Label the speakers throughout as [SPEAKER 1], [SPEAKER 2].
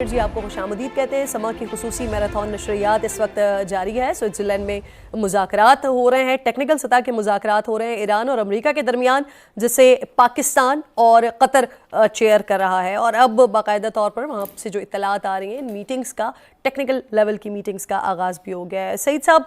[SPEAKER 1] जी आपको खुशामदीद कहते हैं। समा की खुसूसी मैराथन नशरियात इस वक्त जारी है। स्विट्जरलैंड में मुज़ाकरात हो रहे हैं, टेक्निकल सतह के मुज़ाकरात हो रहे हैं ईरान और अमेरिका के दरमियान, जिसे पाकिस्तान और कतर चेयर कर रहा है। और अब बाकायदा तौर पर वहाँ से जो इत्तलात आ रही हैं, मीटिंग्स का, टेक्निकल लेवल की मीटिंग्स का आगाज़ भी हो गया है। सईद साहब,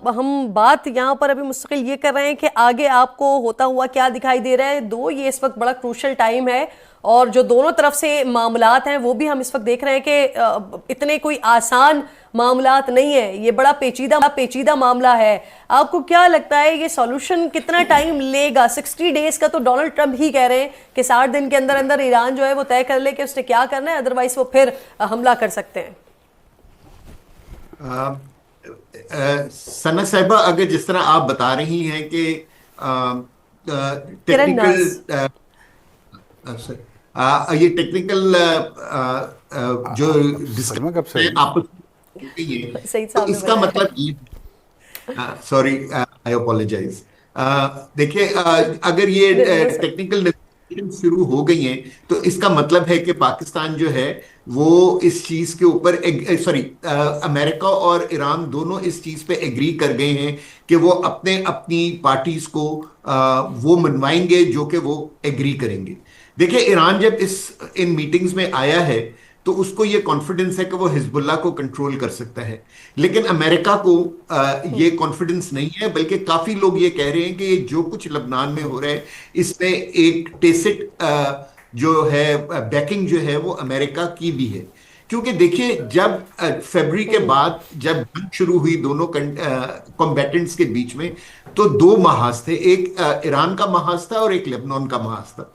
[SPEAKER 1] हम बात यहाँ पर अभी मुस्तकिल ये कर रहे हैं कि आगे आपको होता हुआ क्या दिखाई दे रहा है। ये इस वक्त बड़ा क्रूशल टाइम है और जो दोनों तरफ से मामलात हैं वो भी हम इस वक्त देख रहे हैं कि इतने कोई आसान मामलात नहीं है, ये बड़ा पेचीदा मामला है। आपको क्या लगता है ये सॉल्यूशन कितना टाइम लेगा? 60 डेज का तो डोनाल्ड ट्रंप ही कह रहे हैं कि 60 दिन के अंदर अंदर ईरान जो है वो तय कर ले कि उसने क्या करना है, अदरवाइज वो फिर हमला कर सकते हैं।
[SPEAKER 2] सना साहिबा, अगर जिस तरह आप बता रही हैं कि टेक्निकल ये टेक्निकल जो डिस्कशन आपस में है,
[SPEAKER 1] सईद
[SPEAKER 2] तो
[SPEAKER 1] साहब ने
[SPEAKER 2] इसका
[SPEAKER 1] बताया।
[SPEAKER 2] मतलब ये, सॉरी आई अपोलोजाइज। देखिए, अगर ये टेक्निकल नेगोशिएशन शुरू हो गई हैं तो इसका मतलब है कि पाकिस्तान जो है वो इस चीज के ऊपर, सॉरी, अमेरिका और ईरान दोनों इस चीज पे एग्री कर गए हैं कि वो अपनी पार्टीज को वो मनवाएंगे जो कि वो एग्री करेंगे। देखिए, ईरान जब इन मीटिंग्स में आया है तो उसको ये कॉन्फिडेंस है कि वो हिजबुल्लाह को कंट्रोल कर सकता है, लेकिन अमेरिका को ये कॉन्फिडेंस नहीं है। बल्कि काफी लोग ये कह रहे हैं कि ये जो कुछ लबनान में हो रहा है इसमें एक टेसिट जो है बैकिंग जो है वो अमेरिका की भी है। क्योंकि देखिए, जब फरवरी के बाद जब जंग शुरू हुई दोनों कॉम्बैटेंट्स के बीच में, तो दो महाज थे, एक ईरान का महाज था और एक लेबनान का महाज था।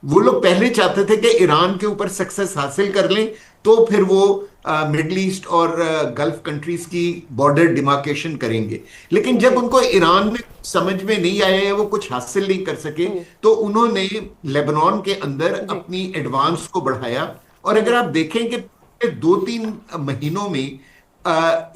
[SPEAKER 2] वो लोग पहले चाहते थे कि ईरान के ऊपर सक्सेस हासिल कर लें तो फिर वो मिडल ईस्ट और गल्फ कंट्रीज की बॉर्डर डिमार्केशन करेंगे। लेकिन जब उनको ईरान में समझ में नहीं आया या वो कुछ हासिल नहीं कर सके तो उन्होंने लेबनान के अंदर अपनी एडवांस को बढ़ाया। और अगर आप देखें कि 2-3 महीनों में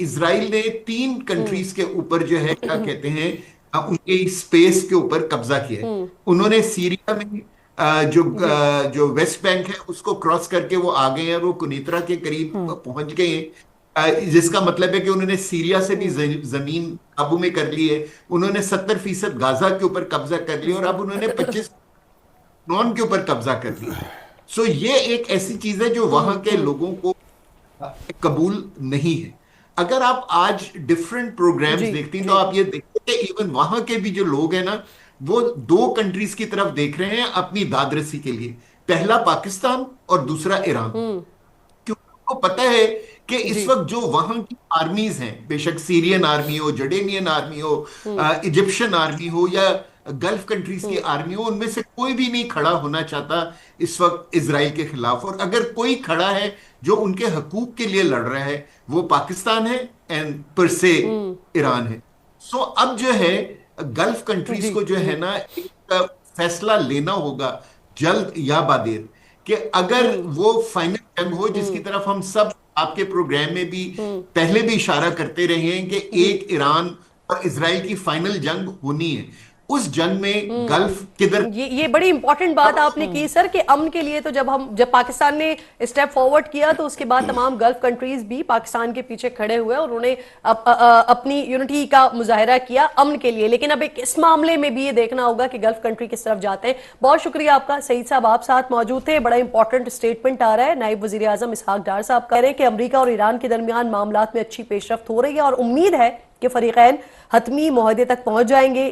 [SPEAKER 2] इजराइल ने 3 कंट्रीज के ऊपर जो है, क्या कहते हैं, उनके स्पेस के ऊपर कब्जा किया है। उन्होंने सीरिया में जो वेस्ट बैंक है उसको क्रॉस करके वो आ गए हैं, वो कुनीत्रा के करीब पहुंच गए हैं, जिसका मतलब है कि उन्होंने सीरिया से भी जमीन काबू में कर ली है। उन्होंने 70% गाजा के ऊपर कब्जा कर लिया और अब उन्होंने 25 नॉन के ऊपर कब्जा कर लिया। सो ये एक ऐसी चीज है जो वहां के लोगों को कबूल नहीं है। अगर आप आज डिफरेंट प्रोग्राम्स देखती हैं तो आप ये देखते हैं कि इवन वहां के भी जो लोग हैं ना, वो 2 कंट्रीज की तरफ देख रहे हैं अपनी दादरसी के लिए। पहला पाकिस्तान और दूसरा ईरान। क्योंकि उनको पता है कि इस वक्त जो वहां की आर्मीज हैं, बेशक सीरियन आर्मी हो, जॉर्डेनियन आर्मी हो, इजिप्शियन आर्मी हो या गल्फ कंट्रीज की आर्मी हो, उनमें से कोई भी नहीं खड़ा होना चाहता इस वक्त इजराइल के खिलाफ। और अगर कोई खड़ा है जो उनके हकूक के लिए लड़ रहा है वो पाकिस्तान है एंड पर से ईरान है। सो अब जो है गल्फ कंट्रीज को जो है ना एक फैसला लेना होगा जल्द या बादेर, कि अगर वो फाइनल जंग हो जिसकी तरफ हम सब आपके प्रोग्राम में भी पहले भी इशारा करते रहे हैं कि एक ईरान और इजराइल की फाइनल जंग होनी है, उस जंग में गल्फ किधर।
[SPEAKER 1] ये बड़ी इंपॉर्टेंट बात आपने की सर कि अमन के लिए तो जब पाकिस्तान ने स्टेप फॉरवर्ड किया तो उसके बाद तमाम गल्फ कंट्रीज भी पाकिस्तान के पीछे खड़े हुए और उन्होंने अपनी यूनिटी का मुजाहिरा किया अमन के लिए। लेकिन अब इस मामले में भी ये देखना होगा कि गल्फ कंट्री किस तरफ जाते हैं। बहुत शुक्रिया आपका सईद साहब, आप साथ मौजूद थे। बड़ा इंपॉर्टेंट स्टेटमेंट आ रहा है। नायब वजीर आजम इसहाक डार साहब कह रहे हैं कि अमरीका और ईरान के दरमियान मामलात में अच्छी पेशरफ्त हो रही है और उम्मीद है कि फरीकैन हतमी मुआहदे तक पहुंच जाएंगे।